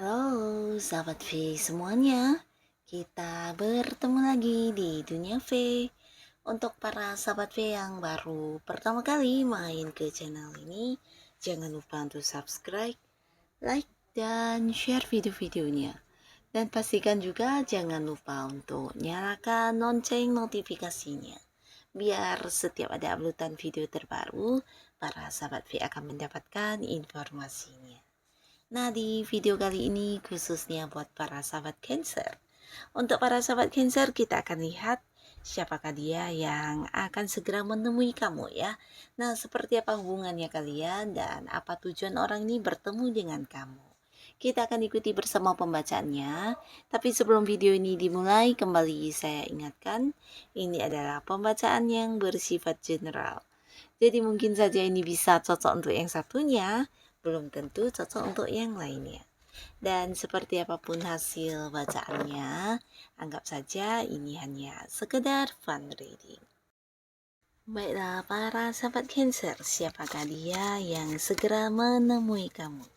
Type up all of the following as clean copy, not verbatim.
Halo sahabat V semuanya, kita bertemu lagi di Dunia V. Untuk para sahabat V yang baru pertama kali main ke channel ini, jangan lupa untuk subscribe, like, dan share video-videonya. Dan pastikan juga jangan lupa untuk nyalakan lonceng notifikasinya, biar setiap ada uploadan video terbaru, para sahabat V akan mendapatkan informasinya. Nah, di video kali ini khususnya buat para sahabat Cancer. Untuk para sahabat Cancer, kita akan lihat siapakah dia yang akan segera menemui kamu ya. Nah, seperti apa hubungannya kalian dan apa tujuan orang ini bertemu dengan kamu. Kita akan ikuti bersama pembacaannya. Tapi sebelum video ini dimulai, kembali saya ingatkan, ini adalah pembacaan yang bersifat general. Jadi mungkin saja ini bisa cocok untuk yang satunya, belum tentu cocok untuk yang lainnya. Dan seperti apapun hasil bacaannya, anggap saja ini hanya sekedar fun reading. Baiklah para sahabat Cancer, siapakah dia yang segera menemui kamu?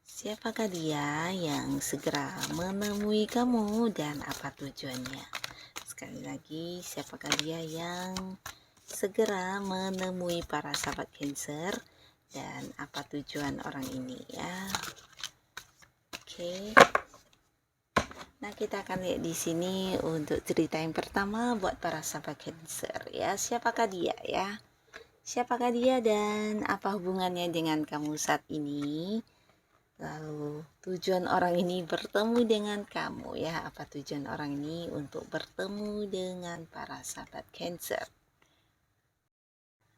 Siapakah dia yang segera menemui kamu dan apa tujuannya? Sekali lagi, siapakah dia yang segera menemui para sahabat Cancer dan apa tujuan orang ini ya? Oke. Nah, kita akan lihat di sini untuk cerita yang pertama buat para sahabat Cancer ya. Siapakah dia ya? Siapakah dia dan apa hubungannya dengan kamu saat ini? Lalu tujuan orang ini bertemu dengan kamu ya. Apa tujuan orang ini untuk bertemu dengan para sahabat Cancer?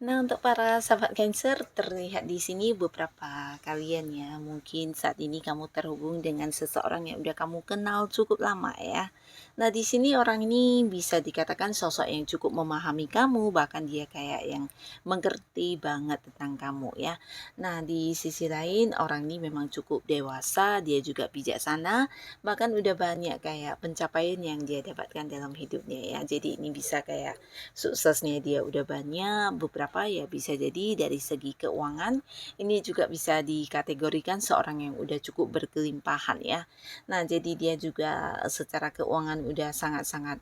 Nah, untuk para sahabat Cancer, terlihat di sini beberapa kalian ya. Mungkin saat ini kamu terhubung dengan seseorang yang udah kamu kenal cukup lama ya. Nah, di sini orang ini bisa dikatakan sosok yang cukup memahami kamu, bahkan dia kayak yang mengerti banget tentang kamu ya. Nah, di sisi lain orang ini memang cukup dewasa, dia juga bijaksana, bahkan udah banyak kayak pencapaian yang dia dapatkan dalam hidupnya ya. Jadi ini bisa kayak suksesnya dia udah banyak, beberapa ya bisa jadi dari segi keuangan ini juga bisa dikategorikan seorang yang udah cukup berkelimpahan ya. Nah, jadi dia juga secara keuangan udah sangat-sangat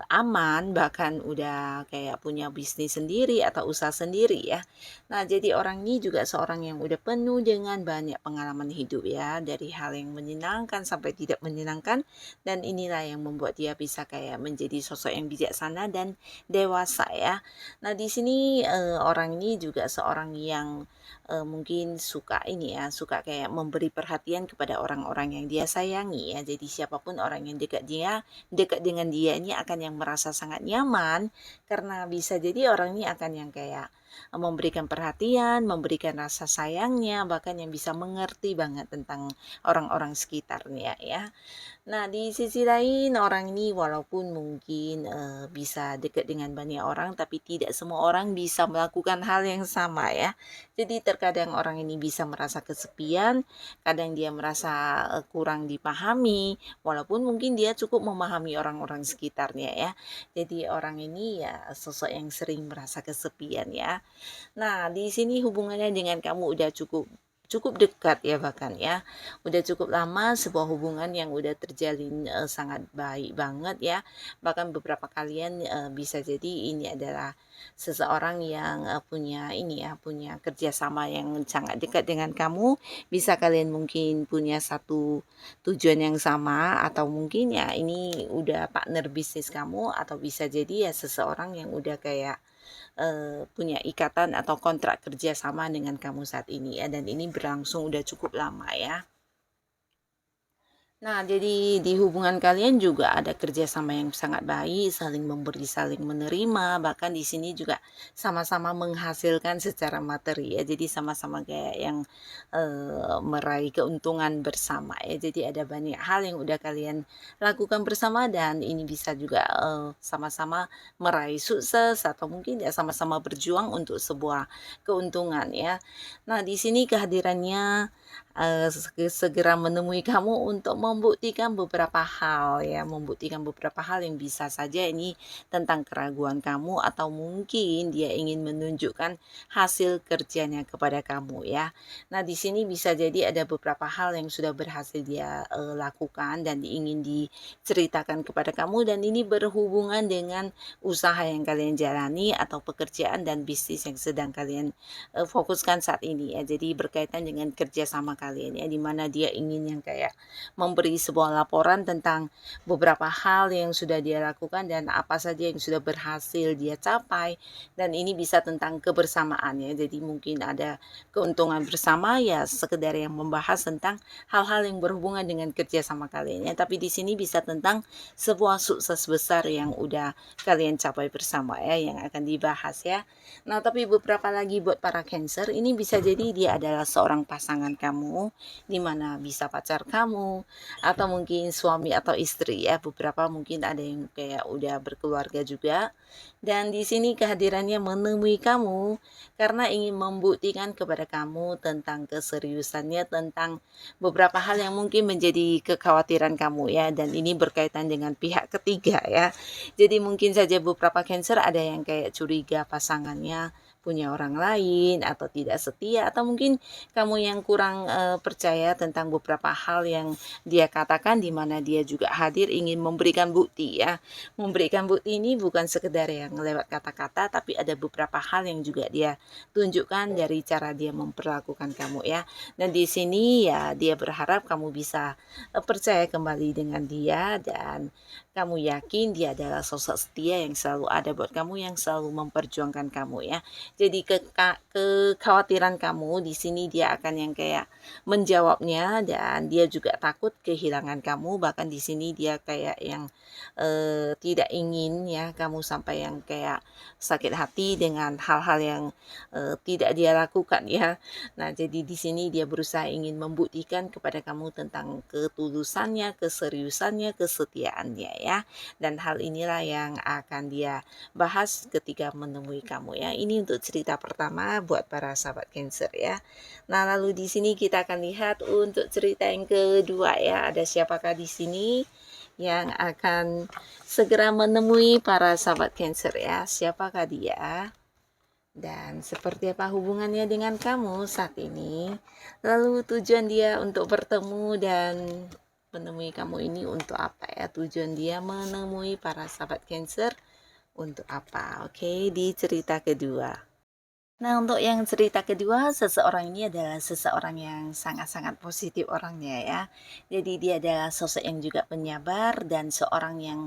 aman, bahkan udah kayak punya bisnis sendiri atau usaha sendiri ya. Nah, jadi orang ini juga seorang yang udah penuh dengan banyak pengalaman hidup ya, dari hal yang menyenangkan sampai tidak menyenangkan, dan inilah yang membuat dia bisa kayak menjadi sosok yang bijaksana dan dewasa ya. Nah, di sini orang ini juga seorang yang mungkin suka ini ya, suka kayak memberi perhatian kepada orang-orang yang dia sayangi ya. Jadi siapapun orang yang dekat dengan dia ini akan yang merasa sangat nyaman, karena bisa jadi orang ini akan yang kayak memberikan perhatian, memberikan rasa sayangnya, bahkan yang bisa mengerti banget tentang orang-orang sekitarnya ya. Nah, di sisi lain orang ini walaupun mungkin bisa dekat dengan banyak orang, tapi tidak semua orang bisa melakukan hal yang sama ya. Jadi terkadang orang ini bisa merasa kesepian, kadang dia merasa kurang dipahami, walaupun mungkin dia cukup memahami orang-orang sekitarnya ya. Jadi orang ini ya sosok yang sering merasa kesepian ya. Nah, di sini hubungannya dengan kamu udah cukup cukup dekat ya, bahkan ya udah cukup lama, sebuah hubungan yang udah terjalin sangat baik banget ya. Bahkan beberapa kalian bisa jadi ini adalah seseorang yang punya ini ya, punya kerjasama yang sangat dekat dengan kamu. Bisa kalian mungkin punya satu tujuan yang sama, atau mungkin ya ini udah partner bisnis kamu, atau bisa jadi ya seseorang yang udah kayak punya ikatan atau kontrak kerja sama dengan kamu saat ini ya, dan ini berlangsung udah cukup lama ya. Nah, jadi di hubungan kalian juga ada kerjasama yang sangat baik, saling memberi, saling menerima, bahkan di sini juga sama-sama menghasilkan secara materi ya. Jadi sama-sama kayak yang meraih keuntungan bersama ya. Jadi ada banyak hal yang udah kalian lakukan bersama dan ini bisa juga sama-sama meraih sukses atau mungkin ya sama-sama berjuang untuk sebuah keuntungan ya. Nah, di sini kehadirannya segera menemui kamu untuk membuktikan beberapa hal ya, membuktikan beberapa hal yang bisa saja ini tentang keraguan kamu atau mungkin dia ingin menunjukkan hasil kerjanya kepada kamu ya. Nah, di sini bisa jadi ada beberapa hal yang sudah berhasil dia lakukan dan ingin diceritakan kepada kamu dan ini berhubungan dengan usaha yang kalian jalani atau pekerjaan dan bisnis yang sedang kalian fokuskan saat ini ya. Jadi berkaitan dengan kerjasama kalian ya, dimana dia ingin yang kayak memberi sebuah laporan tentang beberapa hal yang sudah dia lakukan dan apa saja yang sudah berhasil dia capai dan ini bisa tentang kebersamaan ya. Jadi mungkin ada keuntungan bersama ya, sekedar yang membahas tentang hal-hal yang berhubungan dengan kerjasama kalian ya. Tapi di sini bisa tentang sebuah sukses besar yang udah kalian capai bersama ya, yang akan dibahas ya. Nah, tapi beberapa lagi buat para Cancer, ini bisa jadi dia adalah seorang pasangan kamu, di mana bisa pacar kamu, atau mungkin suami atau istri ya. Beberapa mungkin ada yang kayak udah berkeluarga juga. Dan di sini kehadirannya menemui kamu karena ingin membuktikan kepada kamu tentang keseriusannya, tentang beberapa hal yang mungkin menjadi kekhawatiran kamu ya. Dan ini berkaitan dengan pihak ketiga ya. Jadi mungkin saja beberapa Cancer ada yang kayak curiga pasangannya punya orang lain atau tidak setia atau mungkin kamu yang kurang percaya tentang beberapa hal yang dia katakan di mana dia juga hadir ingin memberikan bukti ya. Memberikan bukti ini bukan sekedar yang lewat kata-kata tapi ada beberapa hal yang juga dia tunjukkan dari cara dia memperlakukan kamu ya. Dan di sini ya dia berharap kamu bisa percaya kembali dengan dia dan kamu yakin dia adalah sosok setia yang selalu ada buat kamu, yang selalu memperjuangkan kamu ya. Jadi kekhawatiran kamu di sini dia akan yang kayak menjawabnya dan dia juga takut kehilangan kamu, bahkan di sini dia kayak yang tidak ingin ya kamu sampai yang kayak sakit hati dengan hal-hal yang tidak dia lakukan ya. Nah, jadi di sini dia berusaha ingin membuktikan kepada kamu tentang ketulusannya, keseriusannya, kesetiaannya ya. Dan hal inilah yang akan dia bahas ketika menemui kamu ya. Ini untuk cerita pertama buat para sahabat Cancer ya. Nah, lalu di sini kita akan lihat untuk cerita yang kedua ya. Ada siapakah di sini yang akan segera menemui para sahabat Cancer ya? Siapakah dia? Dan seperti apa hubungannya dengan kamu saat ini? Lalu tujuan dia untuk bertemu dan menemui kamu ini untuk apa ya? Tujuan dia menemui para sahabat Cancer untuk apa? Oke, di cerita kedua. Nah, untuk yang cerita kedua, seseorang ini adalah seseorang yang sangat-sangat positif orangnya ya. Jadi dia adalah sosok yang juga penyabar dan seorang yang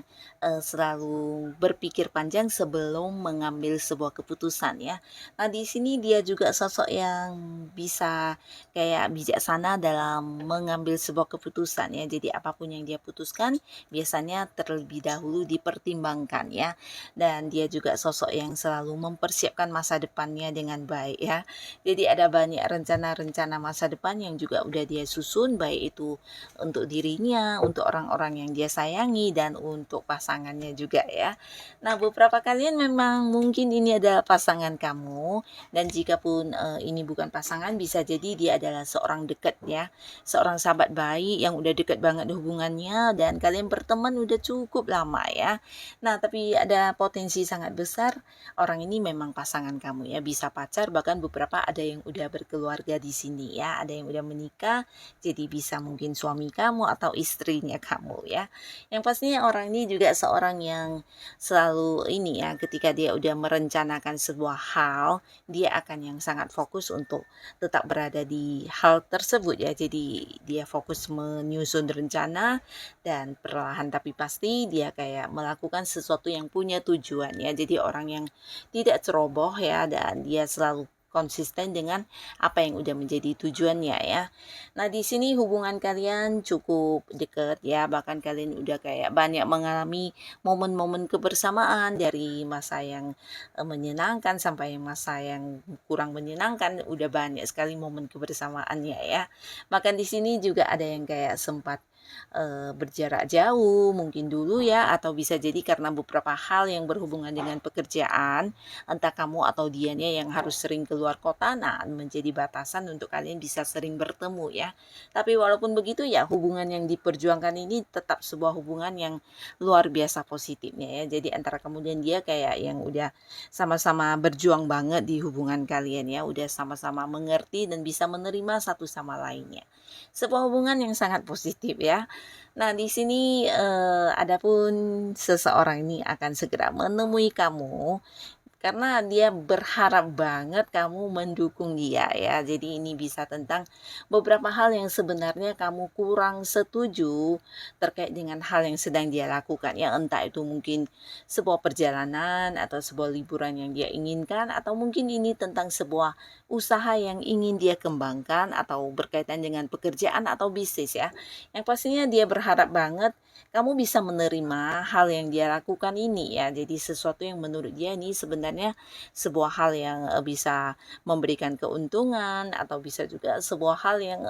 selalu berpikir panjang sebelum mengambil sebuah keputusan ya. Nah, di sini dia juga sosok yang bisa kayak bijaksana dalam mengambil sebuah keputusan ya. Jadi apapun yang dia putuskan biasanya terlebih dahulu dipertimbangkan ya. Dan dia juga sosok yang selalu mempersiapkan masa depannya dengan baik ya. Jadi ada banyak rencana-rencana masa depan yang juga udah dia susun, baik itu untuk dirinya, untuk orang-orang yang dia sayangi dan untuk pasangannya juga ya. Nah, beberapa kalian memang mungkin ini adalah pasangan kamu dan jika pun ini bukan pasangan bisa jadi dia adalah seorang dekat ya. Seorang sahabat baik yang udah dekat banget hubungannya dan kalian berteman udah cukup lama ya. Nah, tapi ada potensi sangat besar orang ini memang pasangan kamu ya, bisa pacar, bahkan beberapa ada yang udah berkeluarga di sini ya, ada yang udah menikah, jadi bisa mungkin suami kamu atau istrinya kamu ya. Yang pastinya orang ini juga seorang yang selalu ini ya, ketika dia udah merencanakan sebuah hal, dia akan yang sangat fokus untuk tetap berada di hal tersebut ya. Jadi dia fokus menyusun rencana dan perlahan tapi pasti dia kayak melakukan sesuatu yang punya tujuan ya. Jadi orang yang tidak ceroboh ya dan dia selalu konsisten dengan apa yang udah menjadi tujuannya ya. Nah, di sini hubungan kalian cukup dekat ya, bahkan kalian udah kayak banyak mengalami momen-momen kebersamaan dari masa yang menyenangkan sampai masa yang kurang menyenangkan, udah banyak sekali momen kebersamaannya ya. Bahkan di sini juga ada yang kayak sempat berjarak jauh mungkin dulu ya, atau bisa jadi karena beberapa hal yang berhubungan dengan pekerjaan, entah kamu atau dianya yang harus sering keluar kota, nah menjadi batasan untuk kalian bisa sering bertemu ya. Tapi walaupun begitu ya, hubungan yang diperjuangkan ini tetap sebuah hubungan yang luar biasa positifnya ya. Jadi antara kamu dan dia kayak yang udah sama-sama berjuang banget di hubungan kalian ya, udah sama-sama mengerti dan bisa menerima satu sama lainnya. Sebuah hubungan yang sangat positif ya. Nah, di sini adapun seseorang ini akan segera menemui kamu karena dia berharap banget kamu mendukung dia ya. Jadi ini bisa tentang beberapa hal yang sebenarnya kamu kurang setuju terkait dengan hal yang sedang dia lakukan ya. Entah itu mungkin sebuah perjalanan atau sebuah liburan yang dia inginkan, atau mungkin ini tentang sebuah usaha yang ingin dia kembangkan atau berkaitan dengan pekerjaan atau bisnis ya. Yang pastinya dia berharap banget kamu bisa menerima hal yang dia lakukan ini ya. Jadi sesuatu yang menurut dia ini sebenarnya sebuah hal yang bisa memberikan keuntungan, atau bisa juga sebuah hal yang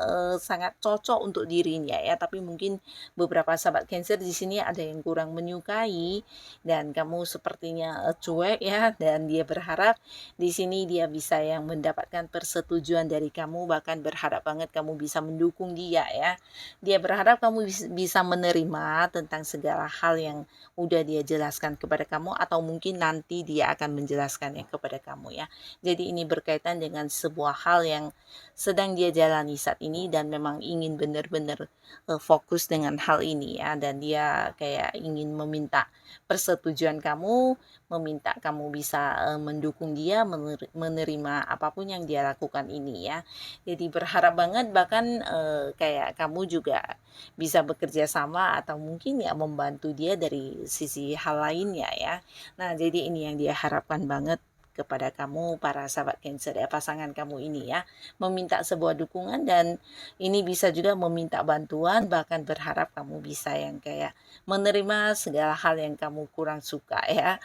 sangat cocok untuk dirinya ya. Tapi mungkin beberapa sahabat Cancer di sini ada yang kurang menyukai dan kamu sepertinya cuek ya, dan dia berharap di sini dia bisa yang mendapatkan persetujuan dari kamu, bahkan berharap banget kamu bisa mendukung dia ya. Dia berharap kamu bisa menerima tentang segala hal yang udah dia jelaskan kepada kamu, atau mungkin nanti dia akan menjelaskannya kepada kamu ya. Jadi ini berkaitan dengan sebuah hal yang sedang dia jalani saat ini, dan memang ingin benar-benar fokus dengan hal ini ya, dan dia kayak ingin meminta persetujuan kamu, meminta kamu bisa mendukung dia, menerima apapun yang dia lakukan ini ya. Jadi berharap banget bahkan kayak kamu juga bisa bekerja sama atau mungkin ya membantu dia dari sisi hal lainnya ya. Nah, jadi ini yang dia harapkan banget kepada kamu para sahabat Cancer ya, pasangan kamu ini ya, meminta sebuah dukungan, dan ini bisa juga meminta bantuan, bahkan berharap kamu bisa yang kayak menerima segala hal yang kamu kurang suka ya.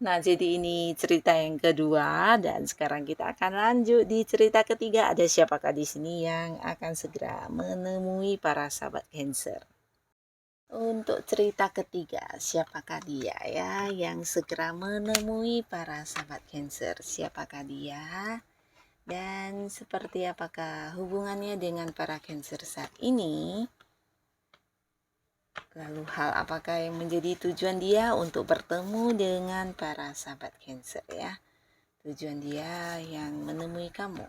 Nah, jadi ini cerita yang kedua, dan sekarang kita akan lanjut di cerita ketiga. Ada siapakah di sini yang akan segera menemui para sahabat Cancer? Untuk cerita ketiga, siapakah dia ya yang segera menemui para sahabat Cancer? Siapakah dia? Dan seperti apakah hubungannya dengan para Cancer saat ini? Lalu hal apakah yang menjadi tujuan dia untuk bertemu dengan para sahabat Cancer ya? Tujuan dia yang menemui kamu.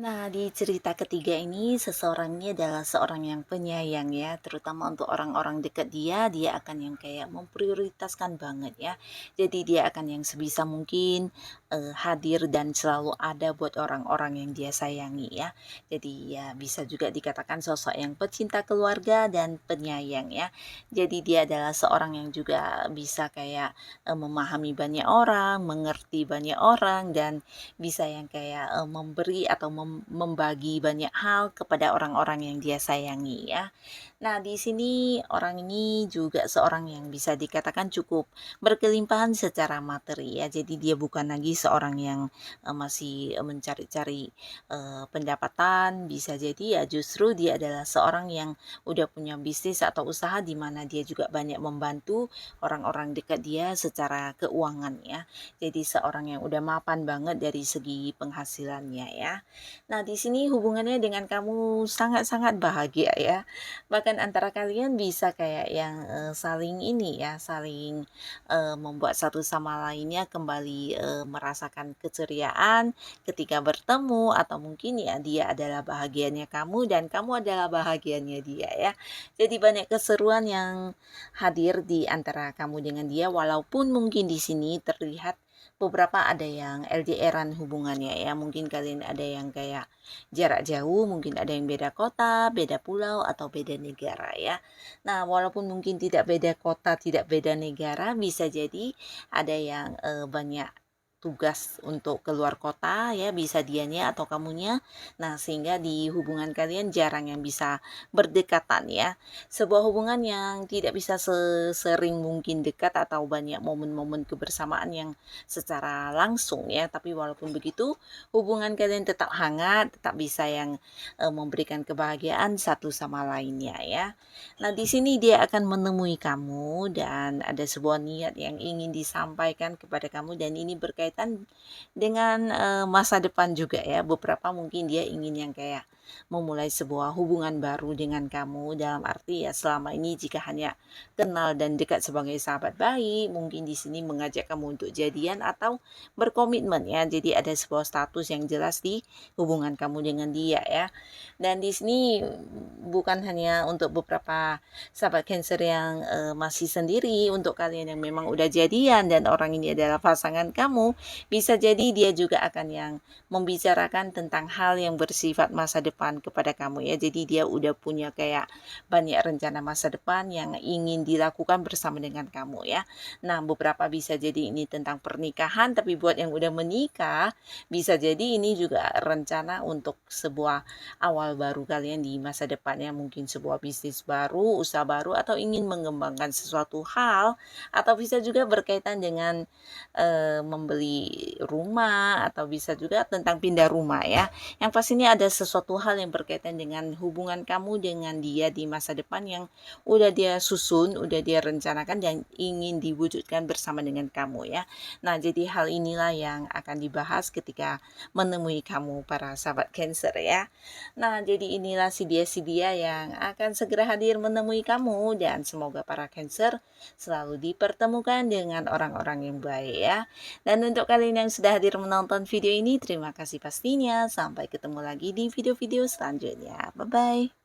Nah, di cerita ketiga ini seseorang ini adalah seorang yang penyayang ya, terutama untuk orang-orang dekat dia, dia akan yang kayak memprioritaskan banget ya. Jadi dia akan yang sebisa mungkin hadir dan selalu ada buat orang-orang yang dia sayangi ya. Jadi ya bisa juga dikatakan sosok yang pecinta keluarga dan penyayang ya. Jadi dia adalah seorang yang juga bisa kayak memahami banyak orang, mengerti banyak orang, dan bisa yang kayak memberi atau membagi banyak hal kepada orang-orang yang dia sayangi ya. Nah, di sini orang ini juga seorang yang bisa dikatakan cukup berkelimpahan secara materi ya. Jadi dia bukan lagi seorang yang masih mencari-cari pendapatan, bisa jadi ya justru dia adalah seorang yang udah punya bisnis atau usaha di mana dia juga banyak membantu orang-orang dekat dia secara keuangan ya. Jadi seorang yang udah mapan banget dari segi penghasilannya ya. Nah, di sini hubungannya dengan kamu sangat-sangat bahagia ya. Bahkan antara kalian bisa kayak yang saling ini ya, saling membuat satu sama lainnya kembali merasakan keceriaan ketika bertemu, atau mungkin ya dia adalah bahagianya kamu dan kamu adalah bahagianya dia ya. Jadi banyak keseruan yang hadir di antara kamu dengan dia, walaupun mungkin di sini terlihat beberapa ada yang LDR-an hubungannya ya. Mungkin kalian ada yang kayak jarak jauh, mungkin ada yang beda kota, beda pulau, atau beda negara ya. Nah, walaupun mungkin tidak beda kota, tidak beda negara, bisa jadi ada yang banyak tugas untuk keluar kota ya, bisa dianya atau kamunya. Nah, sehingga di hubungan kalian jarang yang bisa berdekatan ya. Sebuah hubungan yang tidak bisa sesering mungkin dekat atau banyak momen-momen kebersamaan yang secara langsung ya, tapi walaupun begitu hubungan kalian tetap hangat, tetap bisa yang memberikan kebahagiaan satu sama lainnya ya. Nah, di sini dia akan menemui kamu dan ada sebuah niat yang ingin disampaikan kepada kamu dan ini berkaitan dengan masa depan juga ya. Beberapa mungkin dia ingin yang kayak memulai sebuah hubungan baru dengan kamu, dalam arti ya selama ini jika hanya kenal dan dekat sebagai sahabat baik, mungkin di sini mengajak kamu untuk jadian atau berkomitmen ya. Jadi ada sebuah status yang jelas di hubungan kamu dengan dia ya. Dan di sini bukan hanya untuk beberapa sahabat Cancer yang masih sendiri, untuk kalian yang memang udah jadian dan orang ini adalah pasangan kamu, bisa jadi dia juga akan yang membicarakan tentang hal yang bersifat masa depan kepada kamu ya. Jadi dia udah punya kayak banyak rencana masa depan yang ingin dilakukan bersama dengan kamu ya. Nah, beberapa bisa jadi ini tentang pernikahan, tapi buat yang udah menikah, bisa jadi ini juga rencana untuk sebuah awal baru kalian di masa depannya, mungkin sebuah bisnis baru, usaha baru, atau ingin mengembangkan sesuatu hal, atau bisa juga berkaitan dengan membeli rumah, atau bisa juga tentang pindah rumah ya. Yang pastinya ada sesuatu hal yang berkaitan dengan hubungan kamu dengan dia di masa depan yang udah dia susun, udah dia rencanakan dan ingin diwujudkan bersama dengan kamu ya. Nah, jadi hal inilah yang akan dibahas ketika menemui kamu para sahabat Cancer ya. Nah, jadi inilah si dia yang akan segera hadir menemui kamu dan semoga para Cancer selalu dipertemukan dengan orang-orang yang baik ya. Dan untuk kalian yang sudah hadir menonton video ini, terima kasih pastinya. Sampai ketemu lagi di video-video selanjutnya. Bye-bye.